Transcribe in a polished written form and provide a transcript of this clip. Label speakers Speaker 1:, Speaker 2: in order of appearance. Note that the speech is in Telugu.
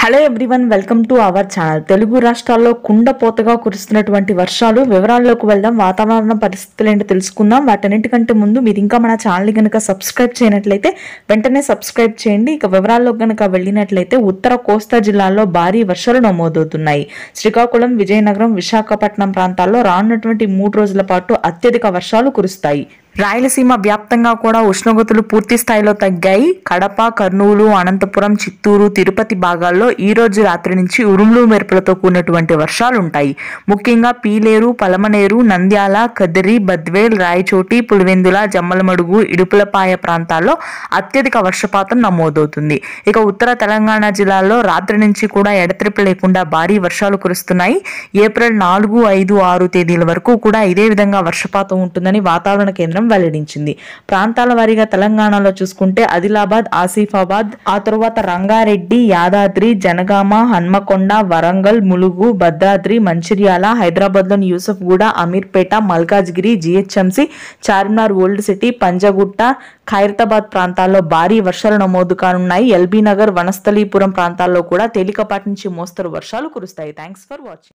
Speaker 1: Hello everyone, welcome to our channel. Telugu రాష్ట్రాల్లో కుండపోతగా కురుస్తున్నటువంటి వర్షాలు వివరాల్లోకి వెళ్దాం. వాతావరణ పరిస్థితులు ఏంటో తెలుసుకుందాం. వాటన్నిటికంటే ముందు మీరు ఇంకా మన ఛానల్ కనుక సబ్స్క్రైబ్ చేయనట్లయితే వెంటనే సబ్స్క్రైబ్ చేయండి. ఇక వివరాల్లోకి కనుక వెళ్ళినట్లయితే ఉత్తర కోస్తా జిల్లాల్లో భారీ వర్షాలు నమోదవుతున్నాయి. శ్రీకాకుళం, విజయనగరం, విశాఖపట్నం ప్రాంతాల్లో రానున్నటువంటి 3 రోజుల పాటు అత్యధిక వర్షాలు కురుస్తాయి. రాయలసీమ వ్యాప్తంగా కూడా ఉష్ణోగ్రతలు పూర్తి స్థాయిలో తగ్గాయి. కడప, కర్నూలు, అనంతపురం, చిత్తూరు, తిరుపతి భాగాల్లో ఈ రోజు రాత్రి నుంచి ఉరుములు మెరుపులతో కూడినటువంటి వర్షాలు ఉంటాయి. ముఖ్యంగా పీలేరు, పలమనేరు, నంద్యాల, కదిరి, బద్వేల్, రాయచోటి, పులివెందుల, జమ్మలమడుగు, ఇడుపులపాయ ప్రాంతాల్లో అత్యధిక వర్షపాతం నమోదవుతుంది. ఇక ఉత్తర తెలంగాణ జిల్లాల్లో రాత్రి నుంచి కూడా ఎడతెరిపి లేకుండా భారీ వర్షాలు కురుస్తున్నాయి. ఏప్రిల్ 4, 5, 6 తేదీల వరకు కూడా ఇదే విధంగా వర్షపాతం ఉంటుందని వాతావరణ కేంద్రం వెల్లడించింది. ప్రాంతాల వారీగా తెలంగాణలో చూసుకుంటే ఆదిలాబాద్, ఆసిఫాబాద్, ఆ తరువాత రంగారెడ్డి, యాదాద్రి, జనగామ, హన్మకొండ, వరంగల్, ములుగు, భద్రాద్రి, మంచిర్యాల, హైదరాబాద్ లోని Yousufguda, Ameerpet, Malkajgiri, GHMC, Charminar, old city, Panjagutta, Khairatabad ప్రాంతాల్లో భారీ వర్షాలు నమోదు కానున్నాయి. ఎల్బీ నగర్, వనస్థలీపురం ప్రాంతాల్లో కూడా తేలికపాటి నుంచి మోస్తరు వర్షాలు కురుస్తాయి. Thanks for watching.